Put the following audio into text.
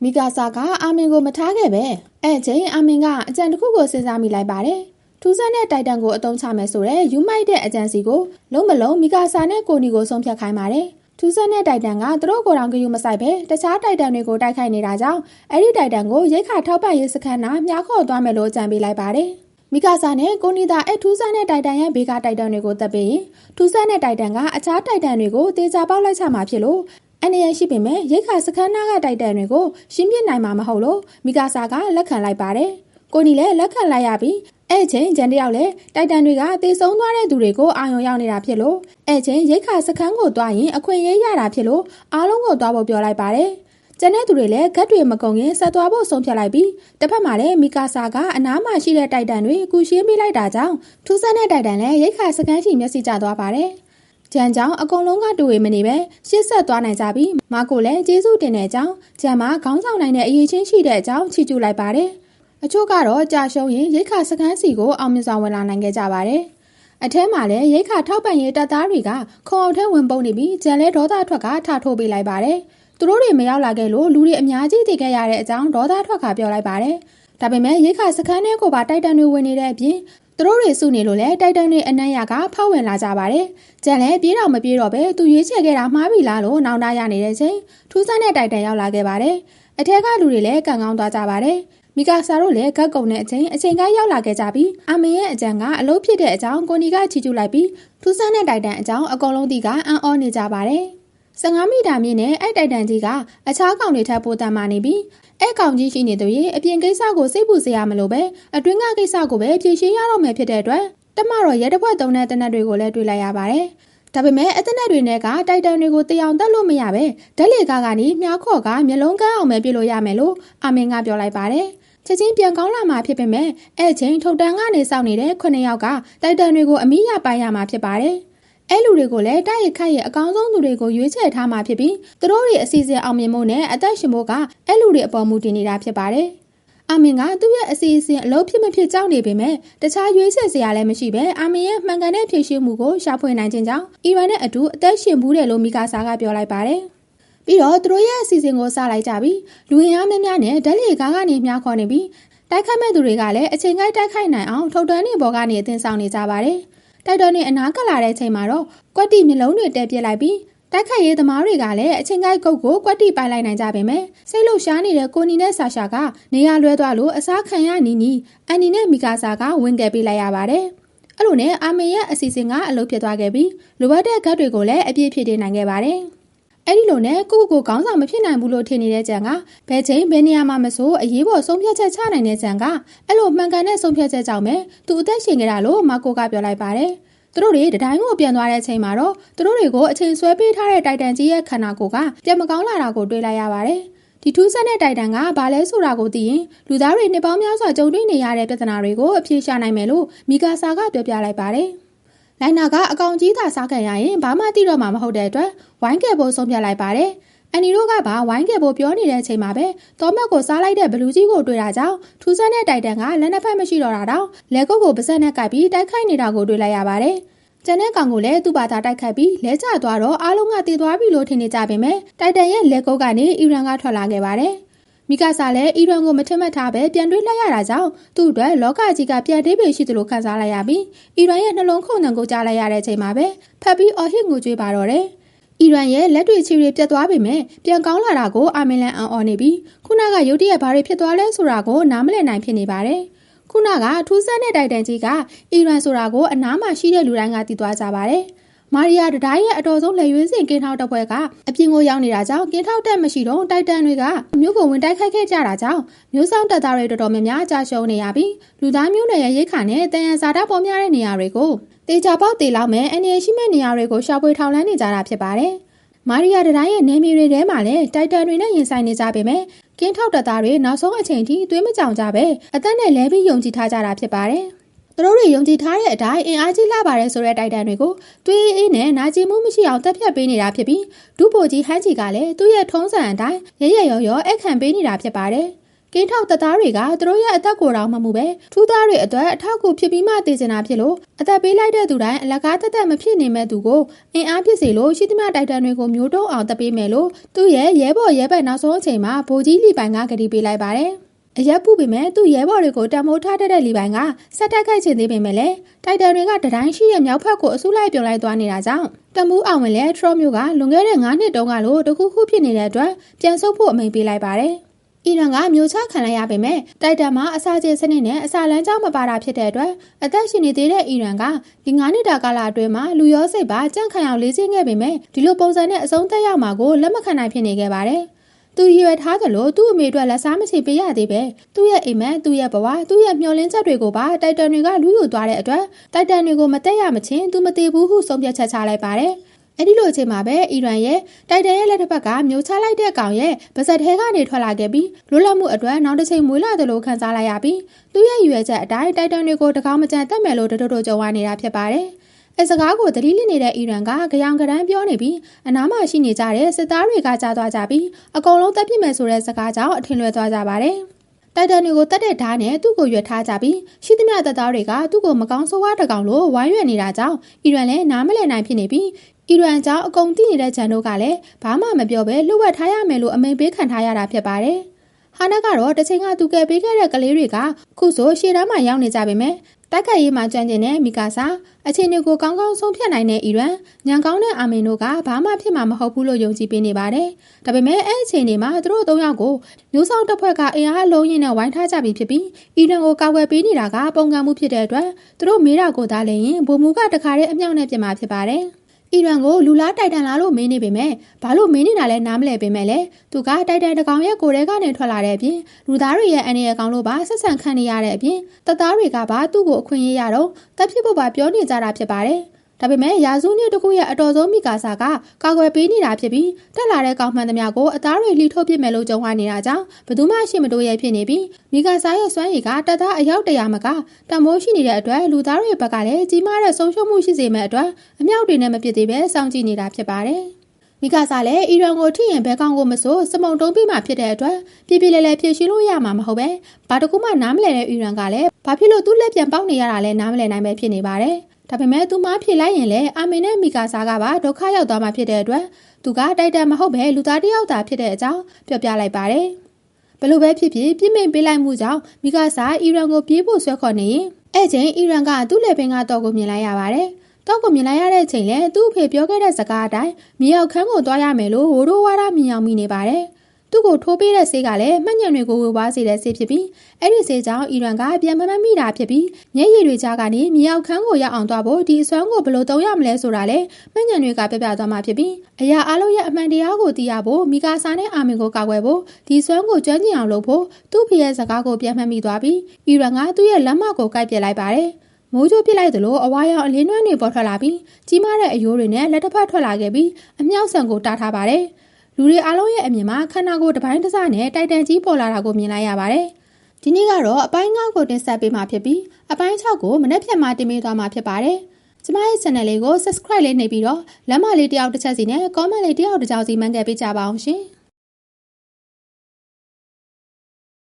မိကာဆာကအာမင်ကိုမထားခဲ့ပဲအဲ့ချိန်အာမင်ကအကြံတစ်ခုကိုစဉ်းစားမိလိုက်ပါတယ်ထူးဆန်းတဲ့တိုက်တန်ကိုအသုံးချမယ်ဆိုတဲ့ယူမိုက်တဲ့အကြံစီကိုလုံးမလုံးမိကာဆာနဲ့ကိုနီကိုဆုံးဖြတ်ခိုင်းပါတယ်ထူးဆန်းတဲ့တိုက်တန်ကသူတို့ကိုယ်တော်ကယူမဆိုင်ပဲတခြားတိုက်တန်တွေကိုတိုက်ခိုက်နေတာကြောင့်အဲ့ဒီတိုက်တန်ကိုရိတ်ခါထောက်ပံ့ရေးစခန်းနာမြားခေါ်သွားမယ်လို့အကြံပေးလိုက်ပါတယ်မိကာဆာနဲ့ကိုနီသာအဲ့ထူးဆန်းတဲ့တိုက်တန်ရဲ့ဘေးကတိုက်တန်တွေကိုတပ်ပြီးထူးဆန်းတဲ့တိုက်တန်ကအခြားတိုက်တန်တွေကိုတေချာပေါက်လိုက်ချမှာဖြစ်လို့အနေရရှိပေမဲ့ရိတ်ခါစခန်းနာကတိုက်တန်တွေကိုရှင်းပြနိုင်မှာမဟုတ်လို့မိကာဆာကလက်ခံလိုက်ပါတယ်ကိုနီလည်းလက်ခံလိုက်ရပြီးအဲ့ချိန်ဂျန်တယောက်လည်းတိုက်တန်တွေကတေဆုံးသွားတဲ့သူတွေကိုအာရုံရောက်နေတာဖြစ်လို့အဲ့ချိန်ရိတ်ခါစခန်းကိုသွားရင်အခွင့်အရေးရတာဖြစ်လို့အားလုံးကိုသွားဖို့ပြောလိုက်ပါတယ်ကျန်တဲ့သူတွေလည်းဂတ်တွေမကုန်ရင်ဆက်သွားဖို့ဆုံးဖြတ်လိုက်ပြီးတစ်ဖက်မှာလည်းမိကာဆာကအနားမှာရှိတဲ့တိုက်တန်တွေကူရှင်းပေးလိုက်တာကြောင့်ထူးဆန်းတဲ့တိုက်တန်လည်းရိတ်ခါစခန်းရှိမျက်စိကျသွားပါတယ်ကျန်ကြောင်အကုန်လုံးကတူဝေမနေပဲရှစ်ဆက်သွားနိုင်ကြပြီးမာကိုလည်းကျေးဇူးတင်တဲ့အကြောင်းကျန်မှာခေါင်းဆောင်နိုင်တဲ့အရေးချင်းရှိတဲ့အကြောင်းချီးကျူးလိုက်ပါတယ်အချို့ကတော့ကြာရှုံးရင်ရိတ်ခါစခန်းစီကိုအောင်မြင်စွာဝင်လာနိုင်ခဲ့ကြပါတယ်အထဲမှာလည်းရိတ်ခါထောက်ပံ့ရေးတပ်သားတွေကခုံအောင်ထဲဝင်ပုန်းနေပြီးကျန်လဲဒေါသထွက်ကထထိုးပေးလိုက်ပါတယ်သူတို့တွေမရောက်လာခဲ့လို့လူတွေအများကြီးတည်ခဲ့ရတဲ့အကြောင်းဒေါသထွက်ကပြောလိုက်ပါတယ်ဒါပေမဲ့ရိတ်ခါစခန်းထဲကိုပါတိုက်တန်တွေဝင်နေတဲ့အပြင်သူတို့တွေစုနေလို့လဲတိုက်တန်တွေအနက်ရကဖောက်ဝင်လာကြပါတယ်ကျန်လဲပြေးတော့မပြေးတော့ပဲသူရွေးချယ်ခဲ့တာမှားပြီလားလို့နောင်တရနေတဲ့ချိန်ထူးဆန်းတဲ့တိုက်တန်ရောက်လာခဲ့ပါတယ်အထက်ကလူတွေလည်းကန်ကောင်းသွားကြပါတယ်မိကာဆာတို့လည်းဂတ်ကုံတဲ့အချိန်ကရောက်လာခဲ့ကြပြီးအာမင်ရဲ့အကြံကအလုပ်ဖြစ်တဲ့အကြောင်းကိုနီကချီကျူးလိုက်ပြီးထူးဆန်းတဲ့တိုက်တန်အကြောင်းအကုန်လုံးသိကအံ့ဩနေကြပါတယ်15 မီတာမြင့်နဲ့အဲ့တိုက်တန်ကြီးကအခြားကောင်တွေထပ်ပိုတန်မာနေပြီးအဲ့ကောင်ကြီးရှိနေသူရဲ့အပြင်ကိစ္စကိုစိတ်ပူစရာမလိုပဲအတွင်းကကိစ္စကိုပဲဖြေရှင်းရတော့မယ်ဖြစ်တဲ့အတွက်တမတော်ရဲတစ်ဖွဲ့သုံးတဲ့တနက်တွေကိုလည်းတွေ့လိုက်ရပါတယ်ဒါပေမဲ့အတနက်တွေနဲ့ကတိုက်တန်တွေကိုတယောင်တက်လို့မရပဲဓာတ်လေကားကနေမြားခေါ်ကမျက်လုံးကန်းအောင်ပဲပြလို့ရမယ်လို့အာမင်ကပြောလိုက်ပါတယ်ချက်ချင်းပြန်ကောင်းလာမှာဖြစ်ပေမဲ့အဲ့ချိန်ထုတ်တန်းကနေစောင့်နေတဲ့9ယောက်ကတိုက်တန်တွေကိုအမိရပိုင်းရမှာဖြစ်ပါတယ်အဲ့လူတွေကိုလည်းတိုက်ရိုက်ခိုက်ရဲ့အကောင်းဆုံးသူတွေကိုရွေးချယ်ထားမှာဖြစ်ပြီးသူတို့တွေအစီအစဉ်အောင်မြင်မှုနဲ့အသက်ရှင်ဖို့ကအဲ့လူတွေအပေါ်မူတည်နေတာဖြစ်ပါတယ်အာမင်ကသူ့ရဲ့အစီအစဉ်အလုပ်ဖြစ်မဖြစ်ကြောက်နေပေမဲ့တခြားရွေးချယ်စရာလည်းမရှိပဲအာမင်ရဲ့မှန်ကန်တဲ့ဖြည့်ရှင်းမှုကိုရှာဖွေနိုင်ခြင်းကြောင့်အီရန်နဲ့အတူအသက်ရှင်ဘူးတယ်လို့မိကာဆာကပြောလိုက်ပါတယ်ပြီးတော့သူတို့ရဲ့အစီအစဉ်ကိုစလိုက်ကြပြီးလူရင်းအားများများနဲ့ဓာတ်လေကားကနေမြားခေါ်နေပြီးတိုက်ခိုက်မဲ့သူတွေကလည်းအချိန်ကိုက်တိုက်ခိုက်နိုင်အောင်ထုတ်တန်းတွေပေါ်ကနေအသင်းဆောင်နေကြပါတယ်တိုက်တော်နေအနားကလာတဲ့ချိန်မှာတော့ကွက်တီမျိုးလုံးတွေတဲပြစ်လိုက်ပြီးတိုက်ခိုက်ရေးသမားတွေကလည်းအချိန်ကိုက်ကုတ်ကိုကွက်တီပိုင်လိုက်နိုင်ကြပေမဲ့စိတ်လှုပ်ရှားနေတဲ့ကိုနီနဲ့ဆာရှာကနေရာလွဲသွားလို့အစားခံရနီနီအန်နီနဲ့မီကာဆာကဝင်ကယ်ပေးလိုက်ရပါတယ်အဲ့လိုနဲ့အာမင်ရဲ့အစီအစဉ်ကအလုပ်ဖြစ်သွားခဲ့ပြီးလိုအပ်တဲ့ဂတ်တွေကိုလည်းအပြည့်ဖြည့်တင်နိုင်ခဲ့ပါတယ်အဲ့ဒီလိုနဲ့ကိုခေါင်းဆောင်မဖြစ်နိုင်ဘူးလို့ထင်နေတဲ့ကြံကဘယ်ချိန်ဘယ်နေရာမှာမဆိုအရေးပေါ်ဆုံးဖြတ်ချက်ချနိုင်တဲ့ကြံကအဲ့လိုမှန်ကန်တဲ့ဆုံးဖြတ်ချက်ကြောင့်ပဲသူအသက်ရှင်ခဲ့တာလို့မာကိုကပြောလိုက်ပါတယ်သူတို့တွေတတိုင်းကိုပြန်သွားတဲ့အချိန်မှာတော့သူတို့တွေကိုအချိန်ဆွဲပေးထားတဲ့တိုက်တန်ကြီးရဲ့ခန္ဓာကိုယ်ကပြန်မကောင်းလာတာကိုတွေ့လိုက်ရပါတယ်ဒီထူးဆန်းတဲ့တိုက်တန်ကဘာလဲဆိုတာကိုသိရင်လူသားတွေနှစ်ပေါင်းများစွာကြုံတွေ့နေရတဲ့ပြဿနာတွေကိုအဖြေရှာနိုင်မယ်လို့မီကာဆာကပြောပြလိုက်ပါတယ်လိုင်နာကအကောင်ကြီးသာစားခံရရင်ဘာမှသိတော့မှာမဟုတ်တဲ့အတွက်ဝိုင်းကယ်ဖို့ဆုံးဖြတ်လိုက်ပါတယ်အန်နီတို့ကပါဝိုင်းကယ်ဖို့ပြောနေတဲ့အချိန်မှာပဲတောမတ်ကိုစားလိုက်တဲ့ဘလူးကြီးကိုတွေ့တာကြောင့်ထူးဆန်းတဲ့တိုက်တန်ကလက်နှစ်ဖက်မရှိတော့တာတော့လက်ကုပ်ကိုပါဇက်နဲ့ကိုက်ပြီးတိုက်ခိုက်နေတာကိုတွေ့လိုက်ရပါတယ်ကျန်တဲ့ကောင်ကိုလည်းသူ့ဘာသာတိုက်ခိုက်ပြီးလဲကျသွားတော့အားလုံးကတည်သွားပြီလို့ထင်နေကြပေမဲ့တိုက်တန်ရဲ့လက်ကုပ်ကနေအီရန်ကထွက်လာခဲ့ပါတယ်မိကာဆာလည်းအီရန်ကိုမထင်မှတ်ထားပဲပြန်တွေးလိုက်ရတာကြောင့်သူ့အတွက်လောကကြီးကပြန်တေးပေရှိသလိုခံစားလိုက်ရပြီးအီရန်ရဲ့နှလုံးခုန်နှံကိုကြားလိုက်ရတဲ့အချိန်မှာပဲဖက်ပြီးအော်ဟစ်ငိုကြွေးပါတော့တယ်အီရန်ရဲ့လက်တွေချီတွေပြတ်သွားပေမဲ့ပြန်ကောင်းလာတာကိုအာမင်လန်အော်နေပြီးခုနကရုတ်တရက်ဘာတွေဖြစ်သွားလဲဆိုတာကိုနားမလည်နိုင်ဖြစ်နေပါတယ်ခုနကထူးဆန်းတဲ့တိုက်တန်ကြီးကအီရန်ဆိုတာကိုအနားမှာရှိတဲ့လူတိုင်းကသိသွားကြပါတယ်မာရီယာတတိုင်းရဲ့အတော်ဆုံးလက်ရွေးစင်ကင်းထောက်တပ်ဖွဲ့ကအပြင်ကိုရောက်နေတာကြောင့်ကင်းထောက်တက်မရှိတော့တိုက်တန်တွေကမြို့ကိုဝင်တိုက်ခိုက်ခဲ့ကြတာကြောင့်မြို့ဆောင်တပ်သားတွေတော်တော်များများကြာရှုံးနေရပြီးလူသားမျိုးနွယ်ရဲ့ရိတ်ခါနဲ့တန်ရန်စာတာပေါ်များတဲ့နေရာတွေကိုတေချာပေါက်တေလောက်မဲ့အနေရှိမဲ့နေရာတွေကိုရှာဖွေထောင်လန်းနေကြတာဖြစ်ပါတယ်မာရီယာတတိုင်းရဲ့နေမြေတွေထဲမှာလည်းတိုက်တန်တွေနဲ့ရင်ဆိုင်နေကြပေမဲ့ကင်းထောက်တပ်သားတွေနောက်ဆုံးအချိန်ထိသွေးမကြောင်ကြပဲအသက်နဲ့လဲပြီးယုံကြည်ထားကြတာဖြစ်ပါတယ်သူတို့တွေယုံကြည်ထားတဲ့အတိုင်းအင်အားကြီးလာပါတယ်ဆိုတဲ့တိုက်တန်တွေကိုသွေးအေးနဲ့နာကျင်မှုမရှိအောင်တက်ဖြတ်ပေးနေတာဖြစ်ပြီးဒုဗိုလ်ကြီးဟန်းချီကလည်းသူ့ရဲ့ထုံးစံအတိုင်းရရရောအခန့်ပေးနေတာဖြစ်ပါတယ် ကင်းထောက်တပ်သားတွေကသူတို့ရဲ့အသက်ကိုယ်တော်မှမှုပဲထူးသားတွေအတွက်အထောက်အကူဖြစ်ပြီးမှတည်ကျင်တာဖြစ်လို့အသက်ပေးလိုက်တဲ့သူတိုင်းအလကားတက်မဖြစ်နေမဲ့သူကိုအင်အားဖြစ်စေလို့ရှိသမျှတိုက်တန်တွေကိုမျိုးတုံးအောင်တပ်ပေးမယ်လို့သူ့ရဲ့ရဲဘော်ရဲဘက်နောက်ဆုံးအချိန်မှာဗိုလ်ကြီးလီပိုင်ကကတိပေးလိုက်ပါတယ်အရက်ပူပေမဲ့သူ့ရဲဘော်တွေကိုတံမိုးထားတဲ့လီပိုင်ကဆက်တက်ခိုက်ချင်သေးပေမဲ့လည်းတိုက်တန်တွေကတတိုင်းရှိရဲ့မြောက်ဖက်ကိုအစုလိုက်ပြုံလိုက်သွားနေတာကြောင့်တမူးအောင်ဝင်လဲထရော့မျိုးကလွန်ခဲ့တဲ့9နှစ်တုန်းကလို့တခုခုဖြစ်နေတဲ့အတွက်ပြန်ဆုတ်ဖို့အမိန့်ပေးလိုက်ပါတယ်။အီရန်ကမျိုးချခံလိုက်ရပေမဲ့တိုက်တန်မှာအစာကျေစနစ်နဲ့အစာလမ်းကြောင်းမပါတာဖြစ်တဲ့အတွက်အသက်ရှင်နေသေးတဲ့အီရန်ကဒီ9နှစ်တာကာလအတွင်းမှာလူရောစိတ်ပါကြန့်ခံအောင်လေ့ကျင့်ခဲ့ပေမဲ့ဒီလိုပုံစံနဲ့အဆုံးသက်ရောက်မှာကိုလက်မခံနိုင်ဖြစ်နေခဲ့ပါတယ်။သူရွယ်ထားသလိုသူ့အမေအတွက်လက်စားမချေပေးရသေးပဲသူ့ရဲ့အိမ်မက်သူ့ရဲ့ဘဝသူ့ရဲ့မျှော်လင့်ချက်တွေကိုပါတိုက်တန်တွေကလူယူသွားတဲ့အတွက်တိုက်တန်တွေကိုမတက်ရမချင်းသူမတည်ဘူးဟုဆုံးဖြတ်ချက်ချလိုက်ပါတယ်အဲ့ဒီလိုအချိန်မှာပဲအီရန်ရဲ့တိုက်တန်ရဲ့လက်တစ်ဖက်ကမျိုးချလိုက်တဲ့ကောင်ရဲ့ဗစက်ထဲကနေထွက်လာခဲ့ပြီးလွတ်လပ်မှုအတွက်နောက်တစ်ချိန်မွေးလာသလိုခံစားလိုက်ရပြီးသူ့ရဲ့ရွယ်ချက်အတိုင်းတိုက်တန်တွေကိုတကောင်းမကြံတက်မယ်လို့တို့ကြုံရနေတာဖြစ်ပါတယ်အဲစကားကိုသတိလစ်နေတဲ့အီရန်ကကြောင်ကရမ်းပြောနေပြီးအနားမှာရှိနေကြတဲ့စစ်သားတွေကကြားသွားကြပြီးအကုန်လုံးတက်ပြစ်မယ်ဆိုတဲ့စကားကြောင့်အထင်လွဲသွားကြပါတယ်။တိုက်တန်တွေကိုတက်တဲ့ဓာတ်နဲ့သူ့ကိုရွက်ထားကြပြီးရှိသမျှတပ်သားတွေကသူ့ကိုမကောင်းဆိုးဝါးတကောင်လို့ဝိုင်းရွက်နေတာကြောင့်အီရန်လည်းနားမလည်နိုင်ဖြစ်နေပြီးအီရန်ကြောင့်အကုန်သိနေတဲ့ဂျန်တို့ကလည်းဘာမှမပြောဘဲလှုပ်ဝက်ထားရမယ်လို့အမိန့်ပေးခံထားရတာဖြစ်ပါတယ်။ဟာနက်ကတော့တစ်ချိန်ကသူကယ်ပေးခဲ့တဲ့ကလေးတွေကခုဆိုရှေ့တန်းမှာရောက်နေကြပေမဲ့တိုက်ခိုက်ရေးမှာကြံ့ကျင်တဲ့မီကာဆာအခြေအနေကိုကောင်းကောင်းဆုံးဖြတ်နိုင်တဲ့အီရန်ညံကောင်းတဲ့အာမင်တို့ကဘာမှဖြစ်မှာမဟုတ်ဘူးလို့ယုံကြည်ပေးနေပါတယ်။ဒါပေမဲ့အဲ့အခြေအနေမှာသူတို့၃ယောက်ကိုမျိုးဆောင်တပ်ဖွဲ့ကအင်အားအလုံးရင်းနဲ့ဝိုင်းထားကြပြီးဖြစ်ပြီးအီရန်ကိုကာကွယ်ပေးနေတာကပုံကံမှုဖြစ်တဲ့အတွက်သူတို့မေးတာကိုသာလည်းရင်ဗိုလ်မှူးကတခါတည်းအမြောက်နဲ့ပြင်မှာဖြစ်ပါတယ်။အီရန်ကိုလူလားတိုက်တန်လားလို့မေးနေပေမဲ့ဘာလို့မေးနေတာလဲနားမလည်ပေမဲ့လည်းသူကတိုက်တန်တကောင်ရဲ့ကိုယ်ထဲကနေထွက်လာတဲ့အပြင်လူသားတွေရဲ့အနေအကောင်လို့ပါဆက်ဆံခံနေရတဲ့အပြင်တပ်သားတွေကပါသူ့ကိုအခွင့်အရေးရတော့တပ်ဖြစ်ဖို့ပါပြောနေကြတာဖြစ်ပါတယ်ဒါပေမဲ့ရာစုနှစ်တခုရဲ့အတော်ဆုံးမိကာစာကကာကွယ်ပေးနေတာဖြစ်ပြီးတက်လာတဲ့ကောင်မှန်သမျှကိုအသားတွေလှီထုတ်ပစ်မယ်လို့ကြုံဝါနေတာကြောင့်ဘယ်သူမှရှေ့မတိုးရဲဖြစ်နေပြီးမိကာစာရဲ့စွမ်းရည်ကတပ်သားအယောက်100မကတမိုးရှိနေတဲ့အတွက်လူသားတွေဘက်ကလည်းကြီးမားတဲ့ဆုံးရှုံးမှုရှိစေမဲ့အတွက်အမြောက်တွေနဲ့မပစ်သေးပဲစောင့်ကြည့်နေတာဖြစ်ပါတယ်မိကာစာလည်းအီရန်ကိုထိရင်ဘဲကောင်ကိုမစိုးစမုံတုံးပြမှာဖြစ်တဲ့အတွက်ပြည်ပြည်လဲဖြည့်ရှင်းလို့ရမှာမဟုတ်ပဲဘာတကူမှနားမလည်တဲ့အီရန်ကလည်းဘာဖြစ်လို့သူ့လက်ပြန်ပေါက်နေရတာလဲနားမလည်နိုင်ပဲဖြစ်နေပါတယ်ဒါပေမဲ့သူမဖြေလိုက်ရင်လည်းအာမင်နဲ့မီကာဆာကပါဒုက္ခရောက်သွားမှာဖြစ်တဲ့အတွက်သူကတိုက်တန်မဟုတ်ပဲလူသားတစ်ယောက်သာဖြစ်တဲ့အကြောင်းပြောပြလိုက်ပါတယ်။ဘလို့ပဲဖြစ်ဖြစ်ပြစ်မိန်ပေးလိုက်မှုကြောင့်မီကာဆာအီရန်ကိုပြေးဖို့ဆွဲခေါ်နေရင်အဲ့ချိန်အီရန်ကသူ့လေပင်ကတော့ကိုမြင်လိုက်ရပါတယ်။တော့ကိုမြင်လိုက်ရတဲ့အချိန်လဲသူ့အဖေပြောခဲ့တဲ့စကားအတိုင်းမြေရောက်ခန်းကိုသွားရမယ်လို့ဝိုးတို့ဝါဒမြင်အောင်မိနေပါတယ်။သူ့ကိုထိုးပေးတဲ့ဆေးကလည်းမှတ်ညံတွေကိုဝေဝါးစေတဲ့ဆေးဖြစ်ပြီးအဲ့ဒီဆေးကြောင့်အီရန်ကပြန်မမိတာဖြစ်ပြီးမျက်ရည်တွေကြားကနေမြေအောက်ခန်းကိုရောက်အောင်သွားဖို့ဒီအစွမ်းကိုဘယ်လိုသုံးရမလဲဆိုတာလည်းမှတ်ညံတွေကပြပြသွားမှာဖြစ်ပြီးအရာအလုံးရဲ့အမှန်တရားကိုသိရဖို့မီကာဆာနဲ့အာမင်ကိုကာကွယ်ဖို့ဒီစွမ်းကိုကျွမ်းကျင်အောင်လုပ်ဖို့သူ့ဖေရဲ့စကားကိုပြန်မှတ်မိသွားပြီးအီရန်ကသူ့ရဲ့လက်မကိုကိုက်ပစ်လိုက်ပါတယ်မိုးကြိုးပစ်လိုက်သလိုအဝါရောင်အလင်းနွမ်းတွေပေါ်ထွက်လာပြီးကြီးမားတဲ့အယိုးတွေနဲ့လက်တစ်ဖက်ထွက်လာခဲ့ပြီးအမြောက်ဆန်ကိုတားထားပါတယ်လူတွေအားလုံးရဲ့အမြင်မှာခန္ဓာကိုယ်တစ်ပိုင်းတစ်စနဲ့တိုက်တန်ကြီးပေါ်လာတာကိုမြင်လိုက်ရပါတယ်။ဒီနေ့ကတော့အပိုင်း9ကိုတင်ဆက်ပေးမှာဖြစ်ပြီးအပိုင်း6ကိုမနေ့ဖြန်မှတင်ပေးသွားမှာဖြစ်ပါတယ်။ကျမရဲ့ channel လေးကို subscribe လေးနှိပ်ပြီးတော့လက်မလေးတယောက်တစ်ချက်စီနဲ့ comment လေးတယောက်တစ်ကြောင်စီမှန်းခဲ့ပေးကြပါအောင်ရှင်။